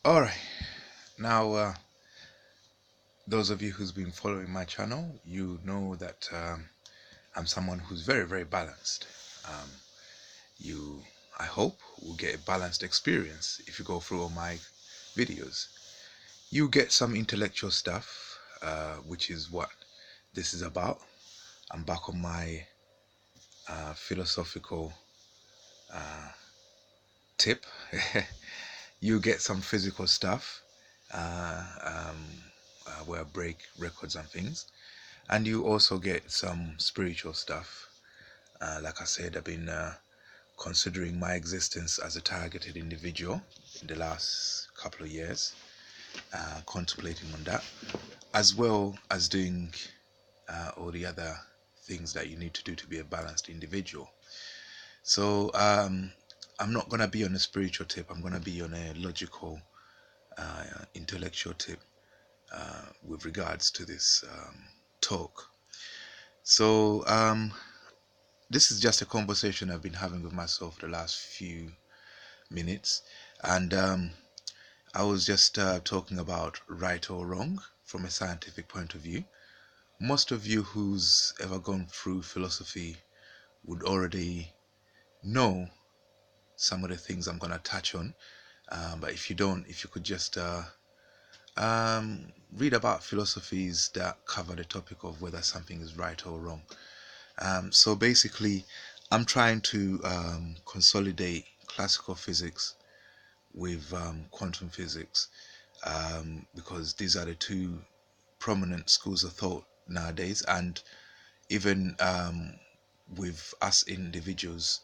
All right. Now, those of you who's been following my channel, you know that I'm someone who's very, very balanced. Um, you, I hope, will get a balanced experience if you go through all my videos. You get some intellectual stuff, which is what this is about. I'm back on my philosophical tip. You get some physical stuff, uh, um, where I break records and things. And you also get some spiritual stuff. Like I said, I've been considering my existence as a targeted individual in the last couple of years, contemplating on that, as well as doing all the other things that you need to do to be a balanced individual. So I'm not going to be on a spiritual tip, I'm going to be on a logical, intellectual tip with regards to this talk. So this is just a conversation I've been having with myself the last few minutes, and I was just talking about right or wrong from a scientific point of view. Most of you who's ever gone through philosophy would already know some of the things I'm going to touch on, but if you don't, if you could just read about philosophies that cover the topic of whether something is right or wrong. So basically, I'm trying to consolidate classical physics with quantum physics, because these are the two prominent schools of thought nowadays. And even with us individuals,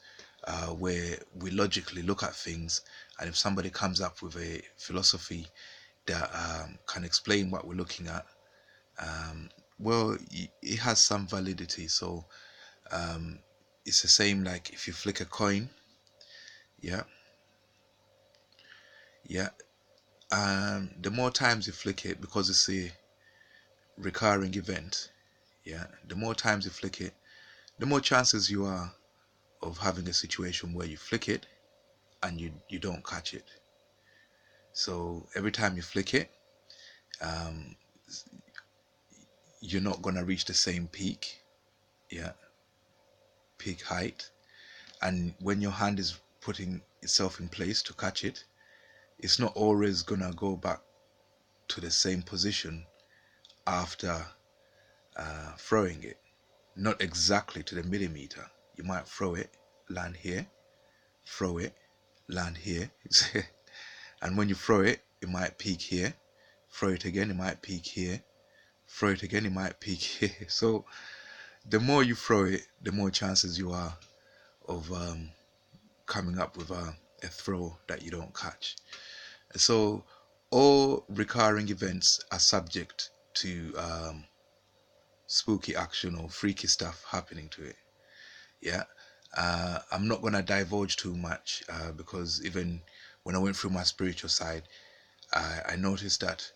where we logically look at things, and if somebody comes up with a philosophy that can explain what we're looking at, well, it has some validity. So it's the same like if you flick a coin. Yeah, yeah. The more times you flick it, because it's a recurring event, yeah, the more times you flick it, the more chances you are of having a situation where you flick it and you don't catch it. So every time you flick it, um, you're not gonna reach the same peak, yeah, peak height. And when your hand is putting itself in place to catch it, it's not always gonna go back to the same position after throwing it. Not exactly to the millimeter. You might throw it, land here, throw it, land here. And when you throw it, it might peak here. Throw it again, it might peak here. Throw it again, it might peak here. So the more you throw it, the more chances you are of coming up with a throw that you don't catch. So all recurring events are subject to spooky action or freaky stuff happening to it. Yeah. I'm not gonna divulge too much, because even when I went through my spiritual side, I noticed that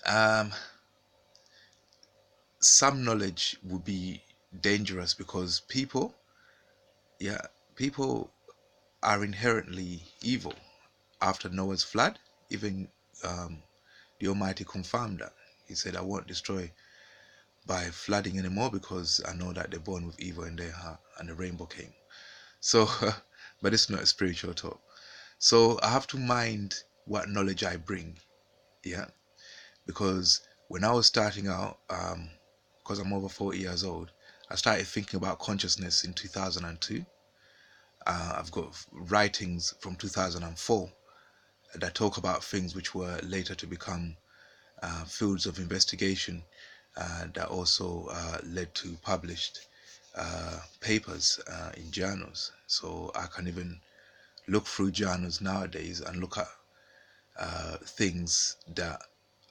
um, some knowledge would be dangerous, because yeah, people are inherently evil. After Noah's flood, even um, the Almighty confirmed that. He said, I won't destroy by flooding anymore, because I know that they're born with evil in their heart, and the rainbow came. So, but it's not a spiritual talk. So I have to mind what knowledge I bring, yeah, because when I was starting out, because I'm over 40 years old, I started thinking about consciousness in 2002. I've got writings from 2004 that talk about things which were later to become fields of investigation, that also led to published papers in journals. So I can even look through journals nowadays and look at things that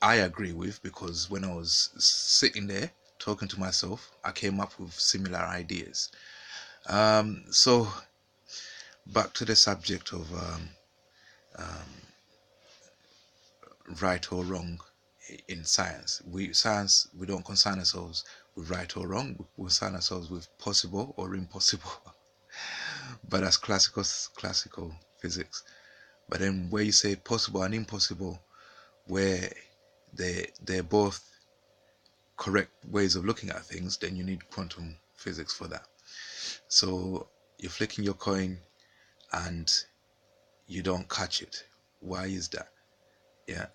I agree with, because when I was sitting there talking to myself, I came up with similar ideas. So back to the subject of right or wrong in science. We don't concern ourselves with right or wrong. We concern ourselves with possible or impossible. But that's classical physics. But then where you say possible and impossible, where they're both correct ways of looking at things, then you need quantum physics for that. So you're flicking your coin and you don't catch it. Why is that? Yeah,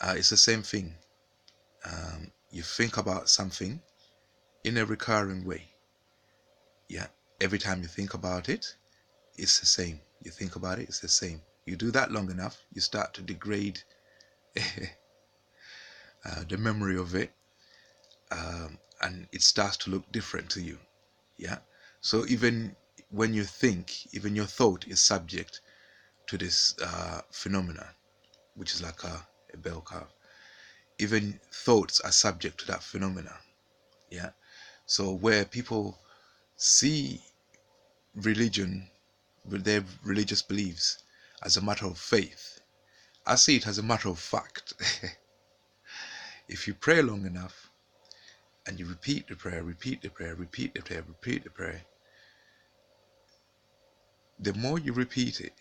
it's the same thing. You think about something in a recurring way. Yeah, every time you think about it, it's the same. You think about it, it's the same. You do that long enough, you start to degrade the memory of it, and it starts to look different to you. Yeah. So even when you think, even your thought is subject to this phenomena, which is like a bell curve. Even thoughts are subject to that phenomena. Yeah. So where people see religion, with their religious beliefs, as a matter of faith, I see it as a matter of fact. If you pray long enough and you repeat the prayer, repeat the prayer, repeat the prayer, repeat the prayer, the more you repeat it,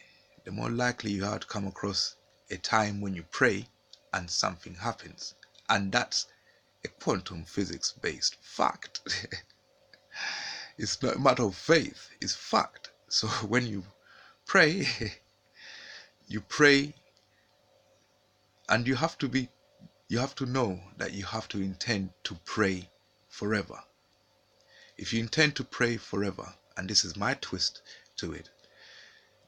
the more likely you are to come across a time when you pray and something happens. And that's a quantum physics based fact. It's not a matter of faith, it's fact. So when you pray, you pray, and you have to know that you have to intend to pray forever. If you intend to pray forever, and this is my twist to it,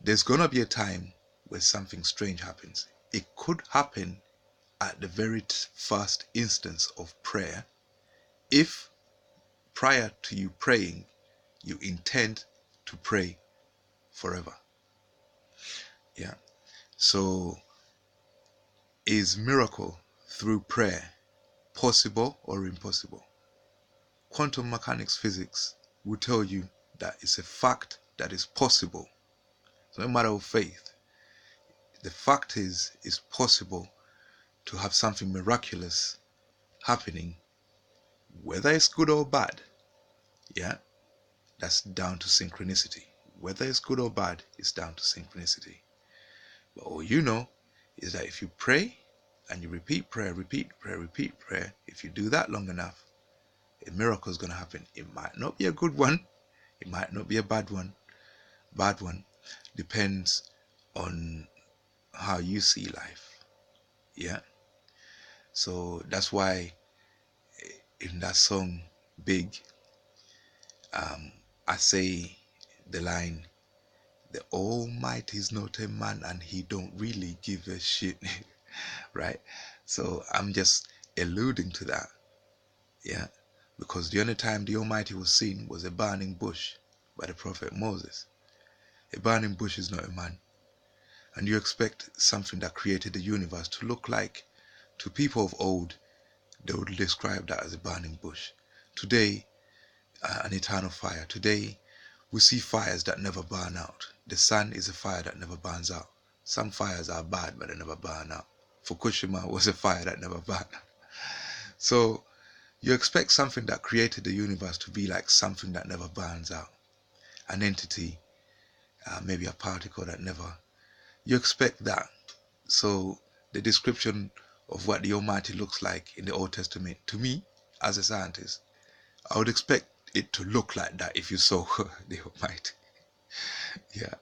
there's gonna be a time where something strange happens. It could happen at the very first instance of prayer if prior to you praying you intend to pray forever. Yeah. So is miracle through prayer possible or impossible? Quantum mechanics physics will tell you that it's a fact that is possible. It's not a matter of faith. The fact is, it's possible to have something miraculous happening, whether it's good or bad. Yeah, that's down to synchronicity. Whether it's good or bad is down to synchronicity. But all you know is that if you pray and you repeat prayer, repeat prayer, repeat prayer, if you do that long enough, a miracle is going to happen. It might not be a good one, it might not be a bad one. Bad one depends on how you see life. Yeah. So that's why in that song Big, I say the line, the Almighty is not a man and he don't really give a shit. Right? So I'm just alluding to that. Yeah. Because the only time the Almighty was seen was a burning bush by the prophet Moses. A burning bush is not a man. And you expect something that created the universe to look like, to people of old, they would describe that as a burning bush. Today, an eternal fire. Today, we see fires that never burn out. The sun is a fire that never burns out. Some fires are bad, but they never burn out. Fukushima was a fire that never burned out. So you expect something that created the universe to be like something that never burns out. An entity, maybe a particle that never... You expect that. So the description of what the Almighty looks like in the Old Testament, to me, as a scientist, I would expect it to look like that if you saw the Almighty. Yeah.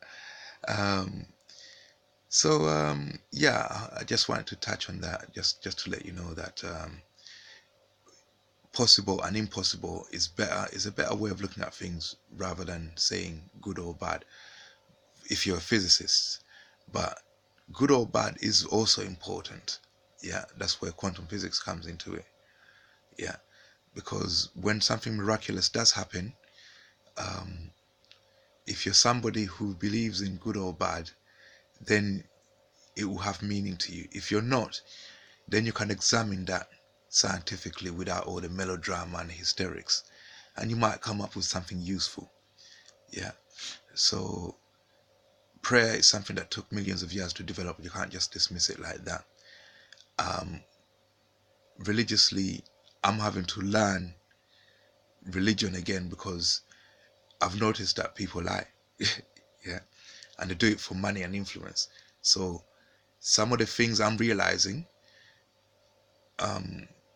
Yeah, I just wanted to touch on that, just to let you know that possible and impossible is a better way of looking at things rather than saying good or bad if you're a physicist. But good or bad is also important. Yeah, that's where quantum physics comes into it. Yeah, because when something miraculous does happen, if you're somebody who believes in good or bad, then it will have meaning to you. If you're not, then you can examine that scientifically without all the melodrama and hysterics, and you might come up with something useful. Yeah. So prayer is something that took millions of years to develop. You can't just dismiss it like that. Religiously, I'm having to learn religion again because I've noticed that people lie. Yeah, and they do it for money and influence. So some of the things I'm realizing,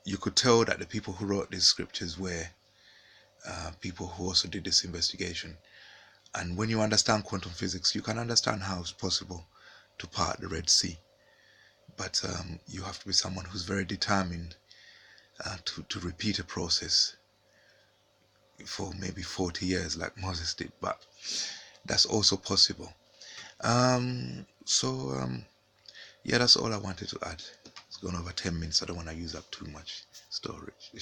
you could tell that the people who wrote these scriptures were people who also did this investigation. And when you understand quantum physics, you can understand how it's possible to part the Red Sea. But you have to be someone who's very determined to repeat a process for maybe 40 years like Moses did. But that's also possible. Yeah, that's all I wanted to add. It's gone over 10 minutes. I don't want to use up too much storage.